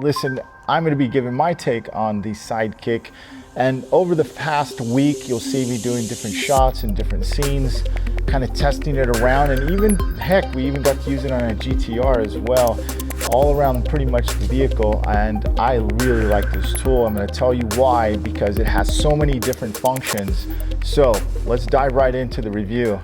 listen, I'm going to be giving my take on the Sidekick, and over the past week you'll see me doing different shots and different scenes, kind of testing it around, and even, heck, we even got to use it on a GTR as well, all around pretty much the vehicle. And I really like this tool. I'm going to tell you why, because it has so many different functions. So let's dive right into the review.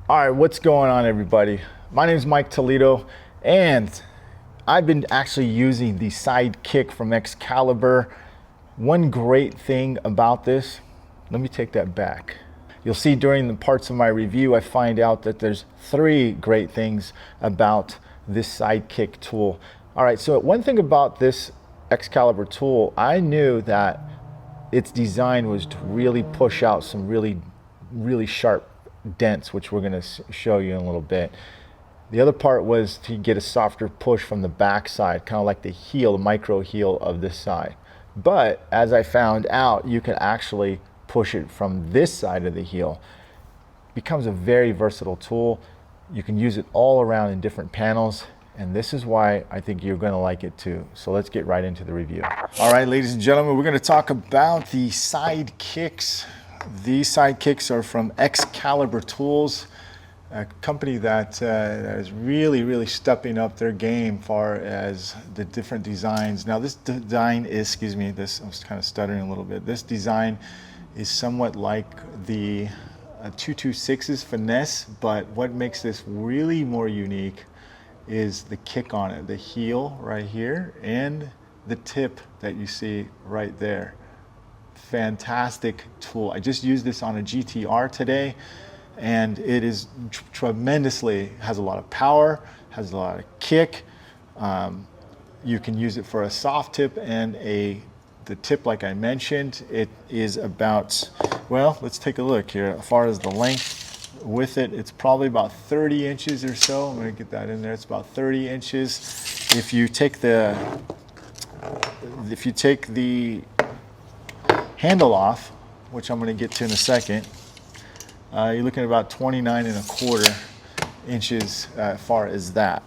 All right, what's going on, everybody? My name is Mike Toledo, and I've been actually using the Sidekick from Excalibur. One great thing about this, let me take that back. You'll see during the parts of my review, I find out that there's 3 great things about this Sidekick tool. All right, so one thing about this Excalibur tool, I knew that its design was to really push out some really sharp dents, which we're going to show you in a little bit. The other part was to get a softer push from the back side, kind of like the heel, the micro heel of this side. But as I found out, you can actually push it from this side of the heel. It becomes a very versatile tool. You can use it all around in different panels, and this is why I think you're going to like it too. So let's get right into the review. All right, ladies and gentlemen, we're going to talk about the Sidekicks. These Sidekicks are from Excalibur Tools, a company that is really stepping up their game far as the different designs. Now this design is, excuse me, this, I was kind of stuttering a little bit. This design is somewhat like the 226's Finesse, but what makes this really more unique is the kick on it, the heel right here and the tip that you see right there. Fantastic tool. I just used this on a GTR today, and it is tremendously, has a lot of power, has a lot of kick. You can use it for a soft tip and the tip, like I mentioned. It is about, well, let's take a look here. As far as the length with it, it's probably about 30 inches or so. I'm going to get that in there. It's about 30 inches. If you take the handle off, which I'm going to get to in a second, you're looking at about 29.25 inches as far as that.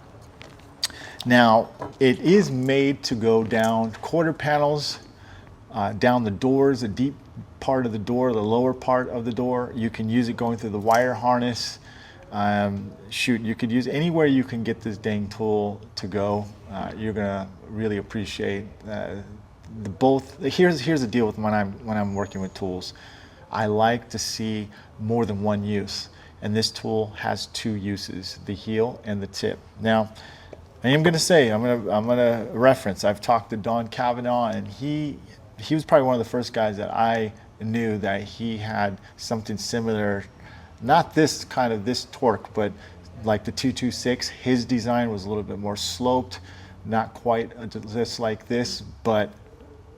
Now, it is made to go down quarter panels, down the doors, the deep part of the door, the lower part of the door. You can use it going through the wire harness. Shoot, you could use anywhere you can get this dang tool to go. You're gonna really appreciate Here's the deal with when I'm working with tools. I like to see more than one use, and this tool has 2 uses: the heel and the tip. Now, I am going to say, I'm going to reference. I've talked to Don Cavanaugh, and he was probably one of the first guys that I knew that he had something similar, not this kind of this torque, but like the 226. His design was a little bit more sloped, not quite just like this, but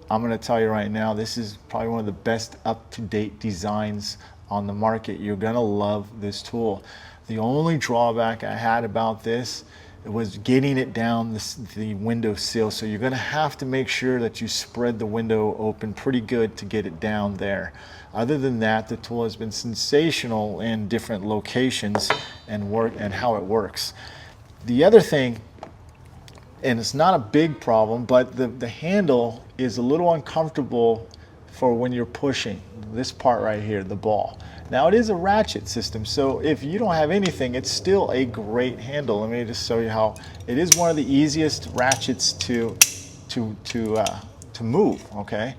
I'm going to tell you right now, this is probably one of the best up-to-date designs on the market. You're going to love this tool. The only drawback I had about this was getting it down the window sill. So you're going to have to make sure that you spread the window open pretty good to get it down there. Other than that, the tool has been sensational in different locations and how it works. The other thing, and it's not a big problem, but the handle is a little uncomfortable for when you're pushing this part right here, the ball. Now it is a ratchet system, so if you don't have anything, it's still a great handle. Let me just show you how it is one of the easiest ratchets to move. Okay,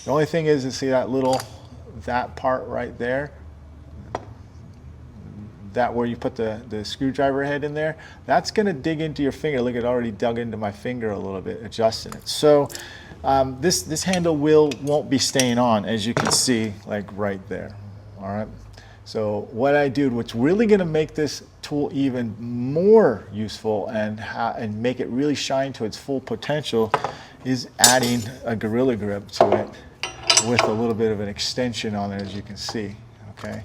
the only thing is, you see that part right there, that where you put the screwdriver head in there, that's going to dig into your finger. Look, it already dug into my finger a little bit, adjusting it. So this handle won't be staying on, as you can see, like right there. All right. So what I do, what's really going to make this tool even more useful and make it really shine to its full potential, is adding a Gorilla Grip to it with a little bit of an extension on there, as you can see. Okay.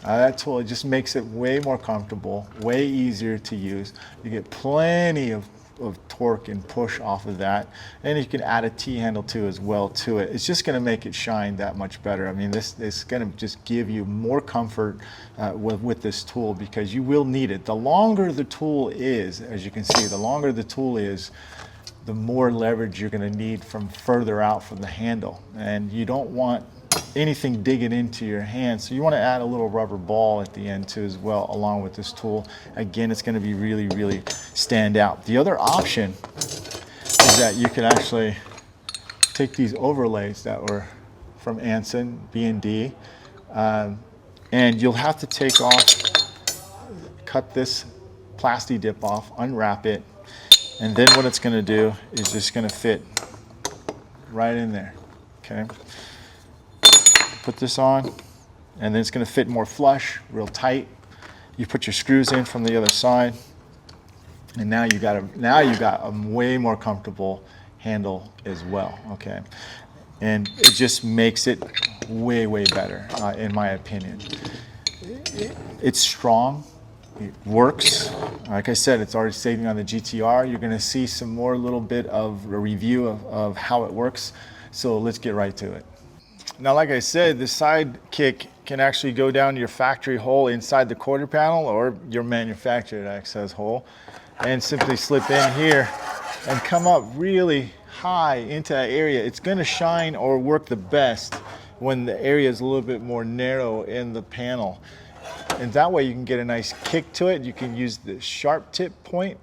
That tool just makes it way more comfortable, way easier to use. You get plenty of of torque and push off of that. And you can add a T-handle too as well to it. It's just going to make it shine that much better. I mean, this is going to just give you more comfort with this tool, because you will need it. The longer the tool is, as you can see, the longer the tool is, the more leverage you're going to need from further out from the handle. And you don't want anything digging into your hand, so you want to add a little rubber ball at the end too as well, along with this tool. Again, it's going to be really stand out. The other option is that you can actually take these overlays that were from Anson B&D, and you'll have to take off, cut this plasti dip off, unwrap it, and then what it's going to do is just going to fit right in there. Okay. Put this on, and then it's going to fit more flush, real tight. You put your screws in from the other side, and now you got a way more comfortable handle as well. Okay, and it just makes it way better, in my opinion. It's strong. It works. Like I said, it's already saving on the GTR. You're going to see some more little bit of a review of how it works. So let's get right to it. Now, like I said, the Sidekick can actually go down to your factory hole inside the quarter panel or your manufactured access hole, and simply slip in here and come up really high into that area. It's going to shine or work the best when the area is a little bit more narrow in the panel. And that way you can get a nice kick to it. You can use the sharp tip point,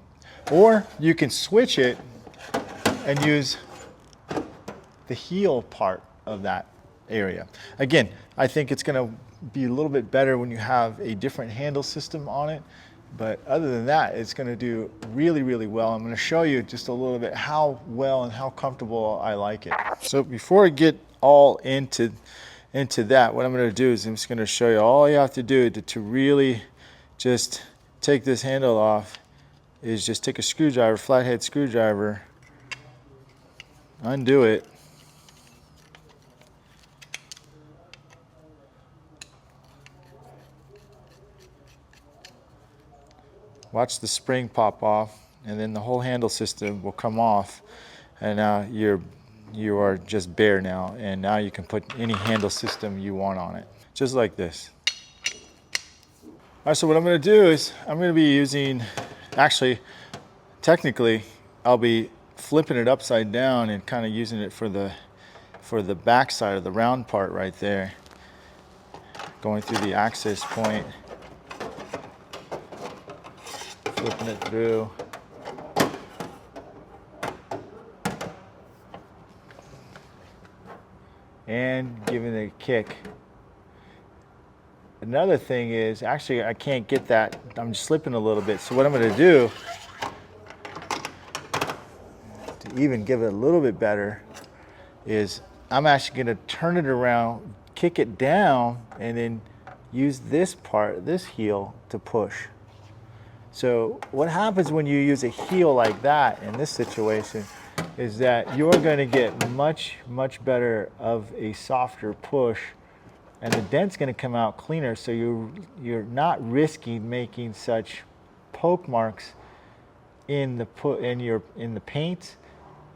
or you can switch it and use the heel part of that area. Again, I think it's going to be a little bit better when you have a different handle system on it, but other than that, it's going to do really well. I'm going to show you just a little bit how well and how comfortable I like it. So before I get all into that, what I'm going to do is I'm just going to show you all you have to do to really just take this handle off is just take a screwdriver, flathead screwdriver, undo it, watch the spring pop off, and then the whole handle system will come off, and now you are just bare now, and now you can put any handle system you want on it, just like this. All right, so what I'm going to do is I'm going to be using, actually, technically, I'll be flipping it upside down and kind of using it for the back side of the round part right there, going through the access point, flipping it through. And giving it a kick. Another thing is, actually I can't get that, I'm slipping a little bit. So what I'm going to do, to even give it a little bit better, is I'm actually going to turn it around, kick it down, and then use this part, this heel, to push. So what happens when you use a heel like that in this situation is that you're going to get much better of a softer push, and the dent's going to come out cleaner, so you're not risking making such poke marks in the paint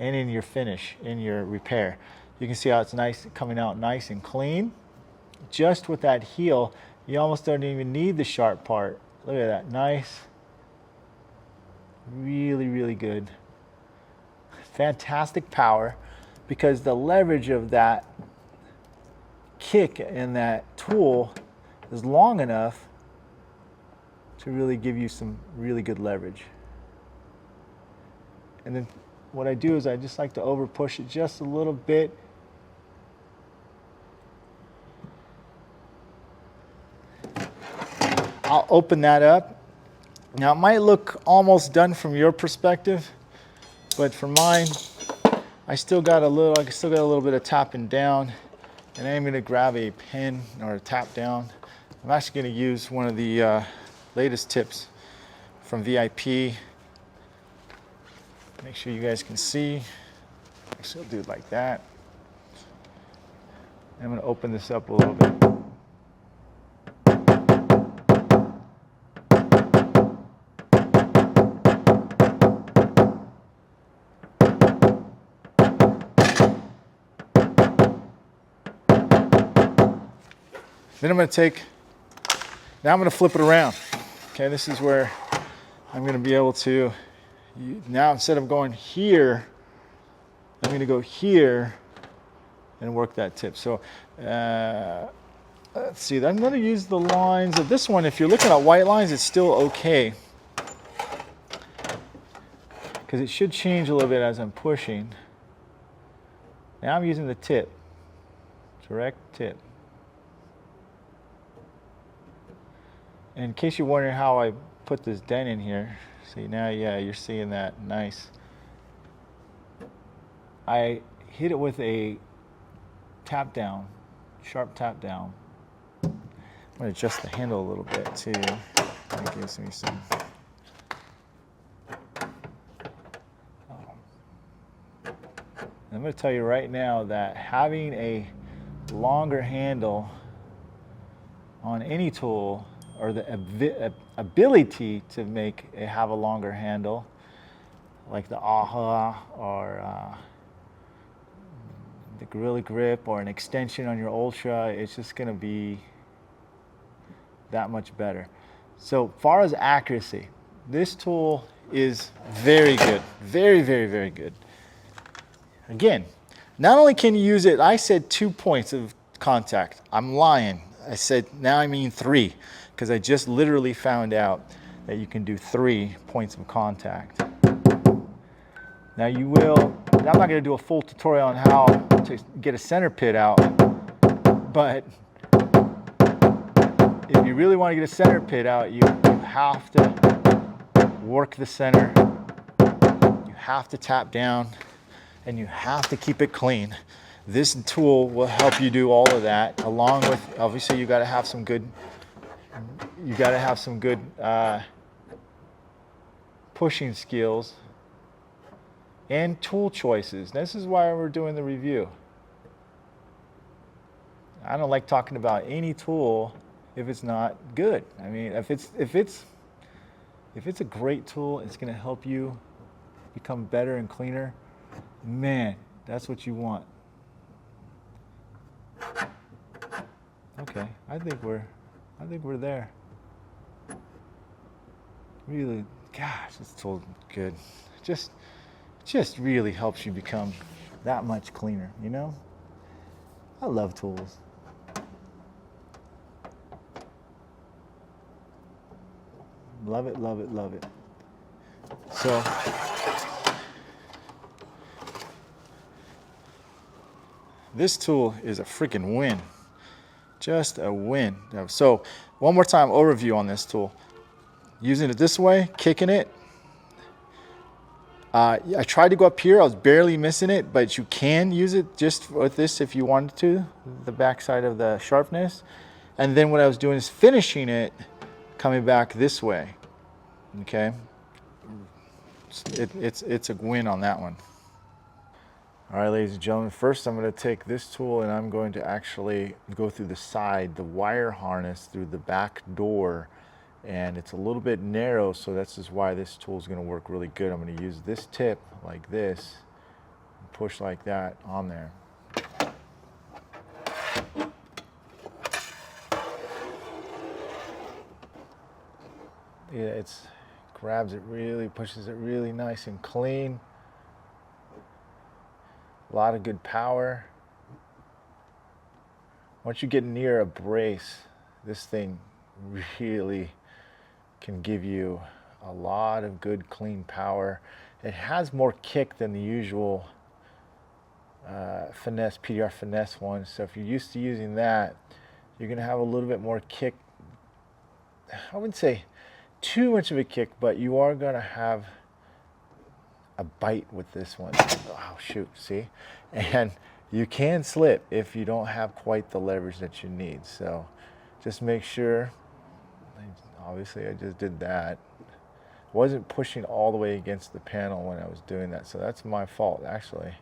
and in your finish, in your repair. You can see how it's nice, coming out nice and clean. Just with that heel, you almost don't even need the sharp part. Look at that, nice. Really good. Fantastic power, because the leverage of that kick and that tool is long enough to really give you some really good leverage. And then what I do is I just like to over push it just a little bit. I'll open that up. Now it might look almost done from your perspective, but for mine, I still got a little bit of tapping down, and I'm going to grab a pen or a tap down. I'm actually going to use one of the latest tips from VIP. Make sure you guys can see. Actually, I'll do it like that. I'm going to open this up a little bit. Then I'm going to take, now I'm going to flip it around. Okay, this is where I'm going to be able to, now instead of going here, I'm going to go here and work that tip. So let's see, I'm going to use the lines of this one. If you're looking at white lines, it's still okay, because it should change a little bit as I'm pushing. Now I'm using the tip, direct tip. And in case you're wondering how I put this dent in here, see now, yeah, you're seeing that, nice. I hit it with a tap down, sharp tap down. I'm going to adjust the handle a little bit too. That gives me some. I'm going to tell you right now that having a longer handle on any tool, or the ability to have a longer handle, like the AHA or the Gorilla Grip or an extension on your Ultra, it's just going to be that much better. So far as accuracy, this tool is very good, very, very, very good. Again, not only can you use it, I said 2 points of contact. I'm lying. I said, now I mean 3, because I just literally found out that you can do 3 points of contact. Now you will, I'm not going to do a full tutorial on how to get a center pit out, but if you really want to get a center pit out, you have to work the center, you have to tap down, and you have to keep it clean. This tool will help you do all of that, along with, obviously, you got to have some good, pushing skills and tool choices. This is why we're doing the review. I don't like talking about any tool if it's not good. I mean, if it's a great tool, it's going to help you become better and cleaner. Man, that's what you want. Okay, I think we're there. Really, gosh, this tool's good. Just really helps you become that much cleaner, you know? I love tools. Love it, love it, love it. So, this tool is a freaking win. Just a win. So, one more time, overview on this tool. Using it this way, kicking it. I tried to go up here, I was barely missing it, but you can use it just with this if you wanted to, the back side of the sharpness. And then what I was doing is finishing it, coming back this way. Okay? It's a win on that one. All right, ladies and gentlemen, first I'm going to take this tool and I'm going to actually go through the side, the wire harness through the back door. And it's a little bit narrow, so that's just why this tool is going to work really good. I'm going to use this tip like this, push like that on there. Yeah, it's grabs it really, pushes it really nice and clean. A lot of good power. Once you get near a brace, this thing really can give you a lot of good clean power. It has more kick than the usual finesse, PDR finesse one. So if you're used to using that, you're going to have a little bit more kick. I wouldn't say too much of a kick, but you are going to have a bite with this one. Oh shoot, see? And you can slip if you don't have quite the leverage that you need. So just make sure. Obviously I just did that. Wasn't pushing all the way against the panel when I was doing that, so that's my fault actually.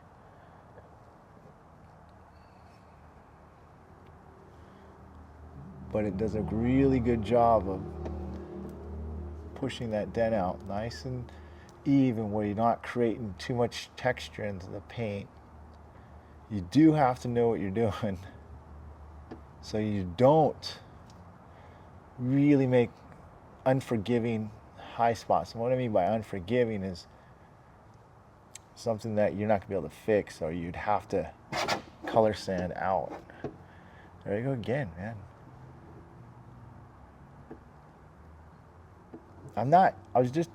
But it does a really good job of pushing that dent out nice and even, where you're not creating too much texture into the paint. You do have to know what you're doing. so you don't really make unforgiving high spots. And what I mean by unforgiving is something that you're not gonna be able to fix, or you'd have to color sand out. There you go again, man. I was just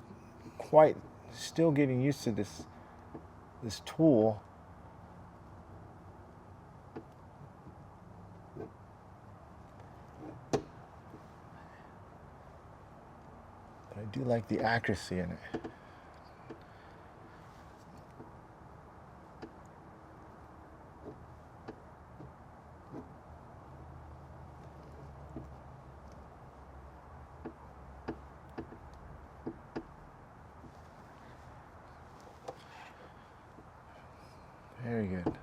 still getting used to this tool. But I do like the accuracy in it. Very good.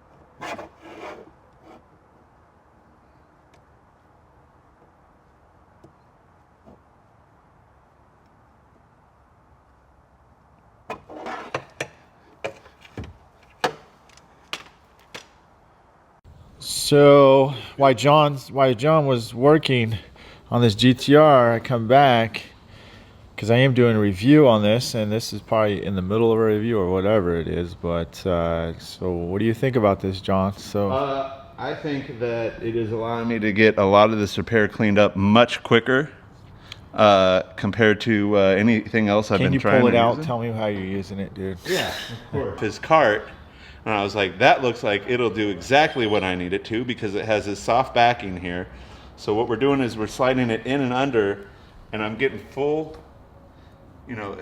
So while John was working on this GTR, I come back because I am doing a review on this, and this is probably in the middle of a review or whatever it is. But so what do you think about this, John? So I think that it is allowing me to get a lot of this repair cleaned up much quicker compared to anything else I've been trying to use. Can you pull it out? Tell me how you're using it, dude. Yeah, of course. His cart, and I was like, that looks like it'll do exactly what I need it to, because it has this soft backing here. So what we're doing is we're sliding it in and under, and I'm getting full,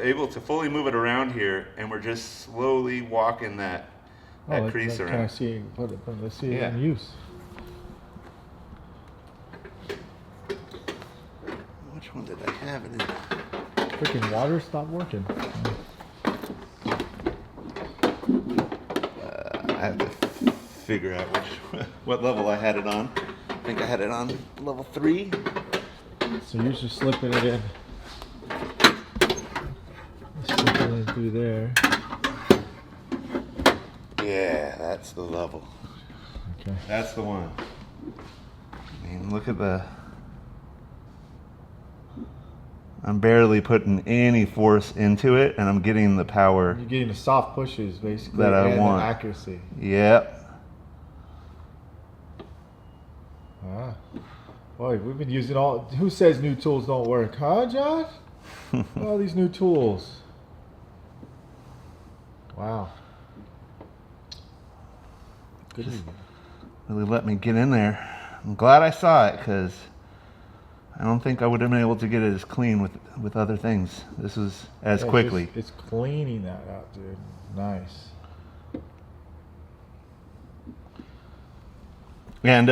able to fully move it around here, and we're just slowly walking that crease around. Can I see? Let's see it in use. Which one did I have it in? Freaking water stopped working. I have to figure out what level I had it on. I think I had it on level 3. So you're just slipping it in. Slipping it in through there. Yeah, that's the level. Okay. That's the one. I mean, look at I'm barely putting any force into it, and I'm getting the power. You're getting the soft pushes, basically, that I want. The accuracy. Yep. Ah. Boy, we've been using all... Who says new tools don't work? Huh, John? All these new tools. Wow. Just really let me get in there. I'm glad I saw it, because I don't think I would have been able to get it as clean with other things. This was as quickly. It's cleaning that out, dude. Nice. And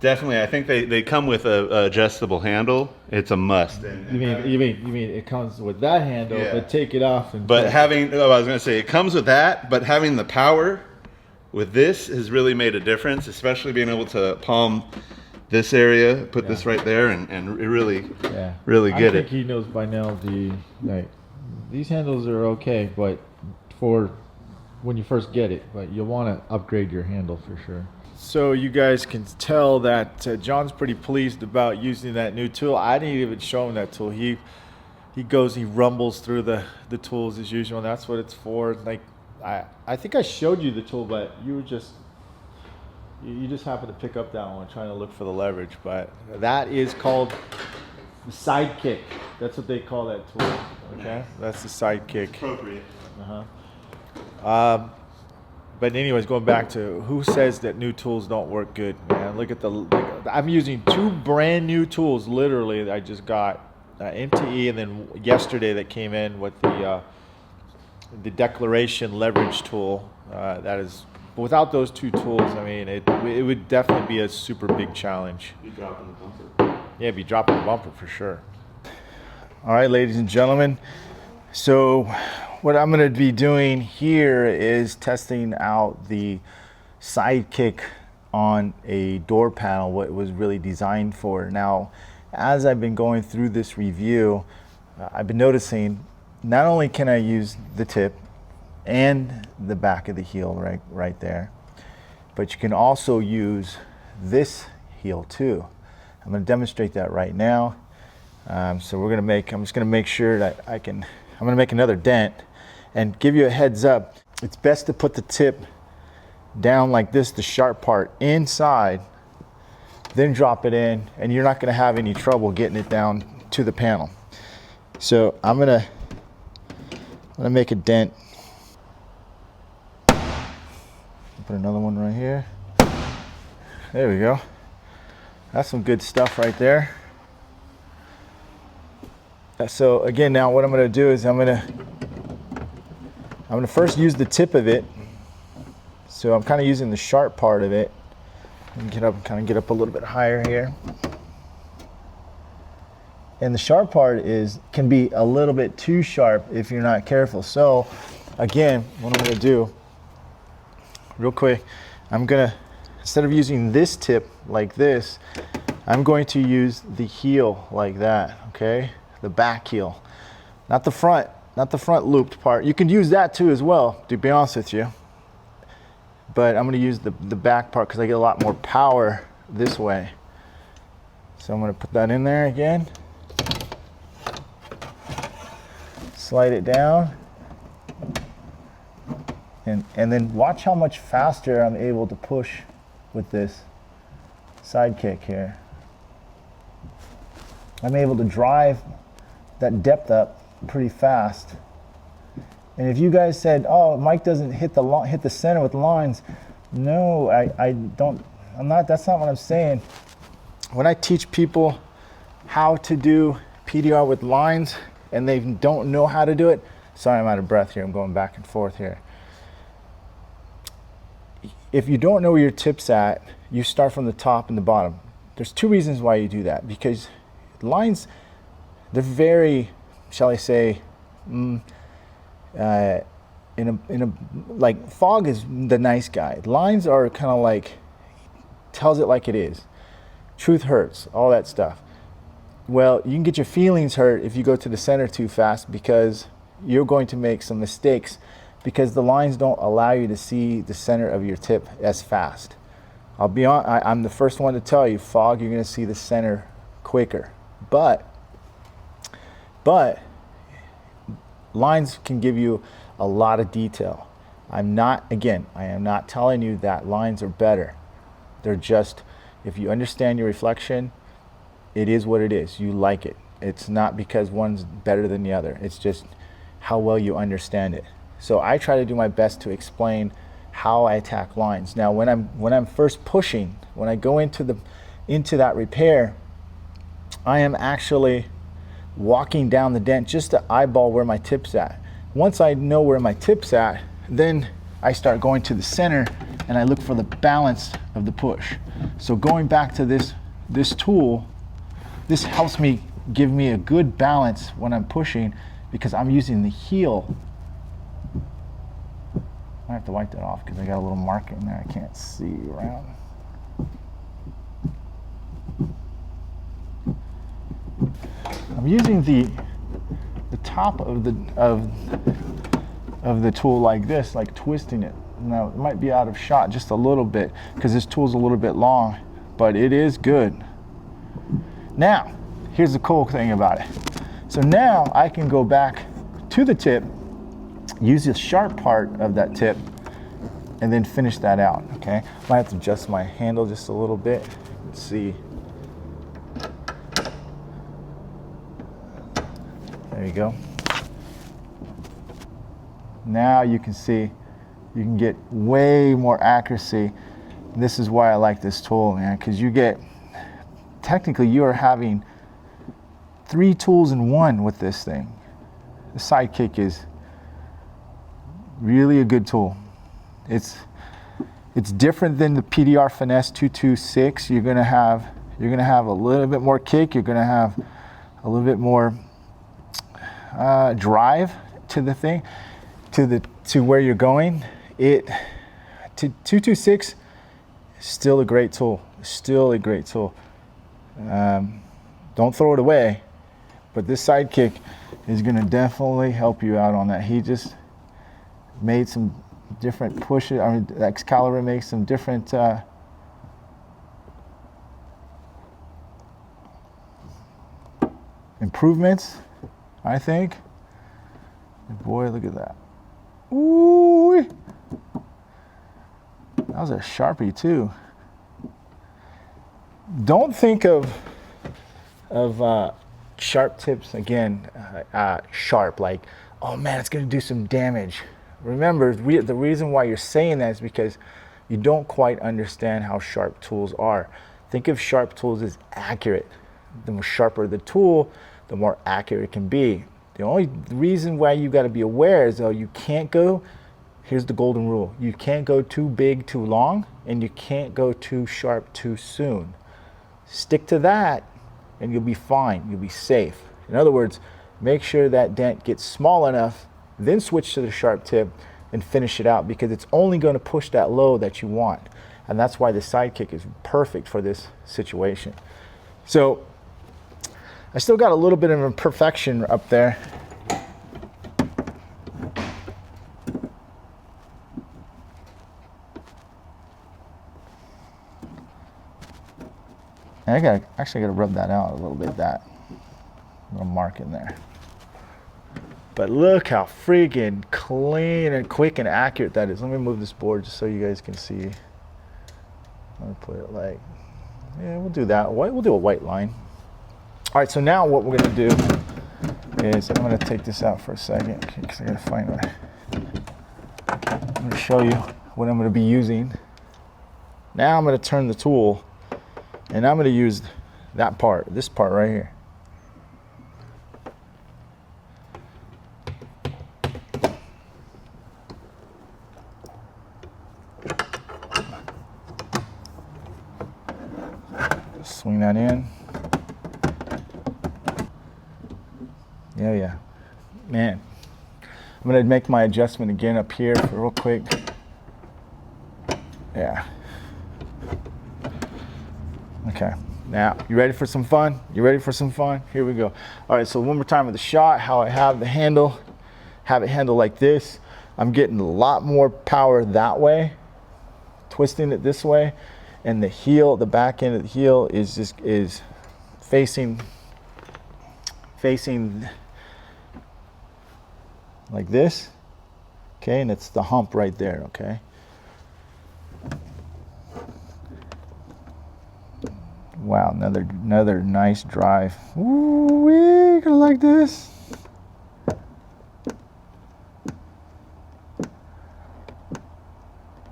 definitely, I think they come with a adjustable handle. It's a must. You mean it comes with that handle, but take it off and. But I was gonna say it comes with that, but having the power with this has really made a difference, especially being able to palm this area, put this right there, and really get it. I think he knows by now these handles are okay, but for when you first get it, but you'll want to upgrade your handle for sure. So you guys can tell that John's pretty pleased about using that new tool. I didn't even show him that tool. He rumbles through the tools as usual, and that's what it's for. Like I think I showed you the tool, but you just happened to pick up that one trying to look for the leverage. But that is called the Sidekick. That's what they call that tool. Okay, that's the Sidekick. It's appropriate. But anyways, going back to who says that new tools don't work good, man. Look at I'm using 2 brand new tools, literally, that I just got. MTE, and then yesterday that came in with the declaration leverage tool. That is, without those 2 tools, I mean, it would definitely be a super big challenge. Be dropping the bumper. Yeah, be dropping the bumper for sure. All right, ladies and gentlemen. So what I'm going to be doing here is testing out the Sidekick on a door panel, what it was really designed for. Now, as I've been going through this review, I've been noticing not only can I use the tip and the back of the heel right there, but you can also use this heel too. I'm going to demonstrate that right now. So we're going to make, I'm just going to make sure that I'm going to make another dent and give you a heads up. It's best to put the tip down like this, the sharp part inside, then drop it in, and you're not going to have any trouble getting it down to the panel. So I'm going to make a dent. Put another one right here. There we go. That's some good stuff right there. So again, now what I'm going to do is I'm going to first use the tip of it. So I'm kind of using the sharp part of it. And get up a little bit higher here. And the sharp part can be a little bit too sharp if you're not careful. So again, what I'm going to do real quick, instead of using this tip like this, I'm going to use the heel like that, okay? The back heel, not the front looped part. You can use that too as well, to be honest with you. But I'm going to use the back part because I get a lot more power this way. So I'm going to put that in there again. Slide it down. And then watch how much faster I'm able to push with this Sidekick here. I'm able to drive that depth up pretty fast. And if you guys said, "Oh, Mike doesn't hit the center with lines," no, that's not what I'm saying. When I teach people how to do PDR with lines and they don't know how to do it, sorry, I'm out of breath here. I'm going back and forth here. If you don't know where your tip's at, you start from the top and the bottom. There's two reasons why you do that. Because lines, they're very, shall I say, like fog is the nice guy. Lines are kind of like, tells it like it is. Truth hurts, all that stuff. Well, you can get your feelings hurt if you go to the center too fast because you're going to make some mistakes because the lines don't allow you to see the center of your tip as fast. I'll be on, I'm the first one to tell you, fog, you're going to see the center quicker. But lines can give you a lot of detail. I am not telling you that lines are better. They're just, if you understand your reflection, it is what it is. You like it. It's not because one's better than the other. It's just how well you understand it. So I try to do my best to explain how I attack lines. Now, when I'm first pushing, when I go into that repair, I am actually walking down the dent just to eyeball where my tip's at. Once I know where my tip's at, then I start going to the center and I look for the balance of the push. So going back to this tool, this helps me give me a good balance when I'm pushing because I'm using the heel. I have to wipe that off because I got a little mark in there I can't see around. I'm using the top of the tool like this, like twisting it. Now it might be out of shot just a little bit because this tool's a little bit long, but it is good. Now, here's the cool thing about it. So now I can go back to the tip, use the sharp part of that tip, and then finish that out, okay? Might have to adjust my handle just a little bit. Let's see. There you go. Now you can see, you can get way more accuracy. This is why I like this tool, man, because technically you are having 3 tools in one with this thing. The Sidekick is really a good tool. It's different than the PDR Finesse 226. You're gonna have a little bit more kick. You're gonna have a little bit more drive to the thing, to where you're going. 226 still a great tool. Still a great tool. Don't throw it away. But this Sidekick is gonna definitely help you out on that. He just made some different pushes. I mean, Excalibur makes some different improvements, I think. Boy, look at that. Ooh, that was a Sharpie too. Don't think of sharp tips again, sharp, like, oh man, it's gonna do some damage. Remember, the reason why you're saying that is because you don't quite understand how sharp tools are. Think of sharp tools as accurate. The more sharper the tool, the more accurate it can be. The only reason why you gotta be aware is, though, you can't go, here's the golden rule, you can't go too big too long, and you can't go too sharp too soon. Stick to that, and you'll be fine, you'll be safe. In other words, make sure that dent gets small enough, then switch to the sharp tip and finish it out, because it's only going to push that low that you want. And that's why the Sidekick is perfect for this situation. So I still got a little bit of imperfection up there. And I actually gotta rub that out a little bit, that little mark in there. But look how freaking clean and quick and accurate that is. Let me move this board just so you guys can see. I'm gonna put it like, yeah, we'll do that. We'll do a white line. All right, so now what we're gonna do is, I'm gonna take this out for a second because I gotta find what, I'm gonna show you what I'm gonna be using. Now I'm gonna turn the tool, and I'm gonna use that part, this part right here. Swing that in. Yeah. Man, I'm gonna make my adjustment again up here for real quick. Yeah. Okay, now, you ready for some fun? You ready for some fun? Here we go. All right, so one more time with the shot, how I have the handle, have it handle like this. I'm getting a lot more power that way, twisting it this way, and the heel, the back end of the heel is facing like this, okay, and it's the hump right there, okay. Wow, another nice drive. Ooh, gonna like this.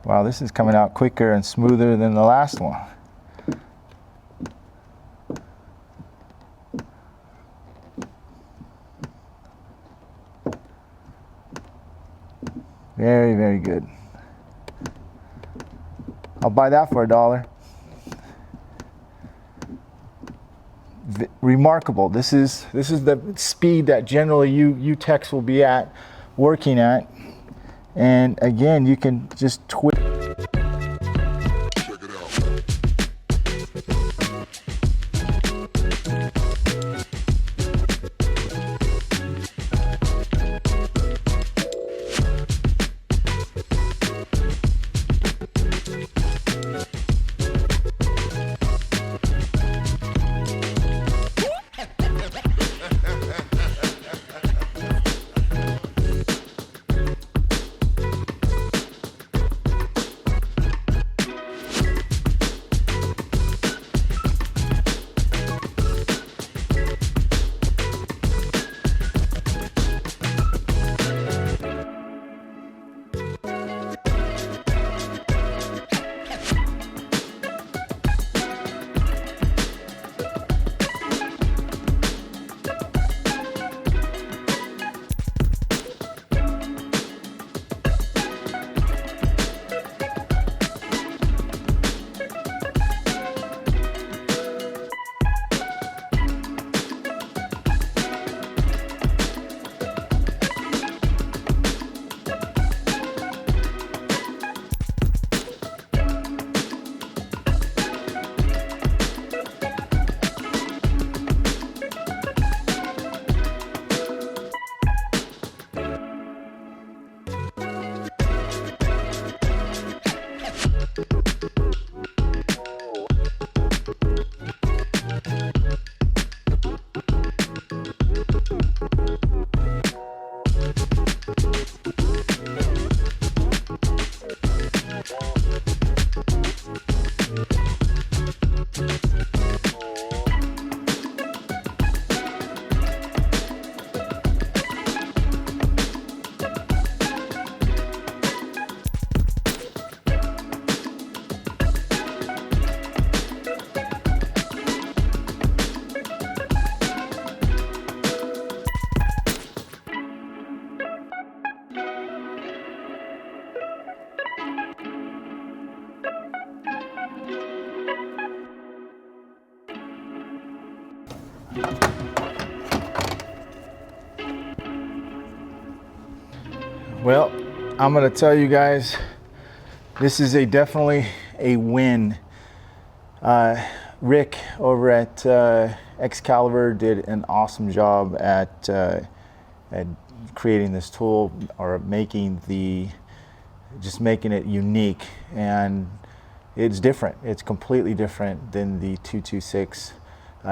Wow, this is coming out quicker and smoother than the last one. Very, very good. I'll buy that for $1. Remarkable. This is the speed that generally you techs will be working at, and again, you can just twist. Well, I'm gonna tell you guys, this is definitely a win. Rick over at Excalibur did an awesome job at creating this tool, or just making it unique, and it's different. It's completely different than the 226.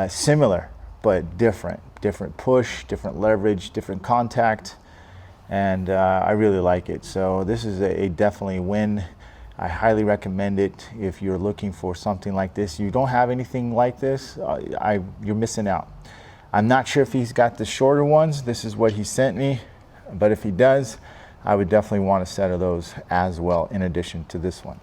Similar, but different. Different push, different leverage, different contact, and I really like it. So this is a definitely win. I highly recommend it if you're looking for something like this. You don't have anything like this, you're missing out. I'm not sure if he's got the shorter ones. This is what he sent me, but if he does, I would definitely want a set of those as well in addition to this one.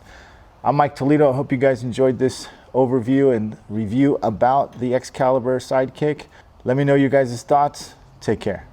I'm Mike Toledo. I hope you guys enjoyed this overview and review about the Excalibur Sidekick. Let me know your guys' thoughts. Take care.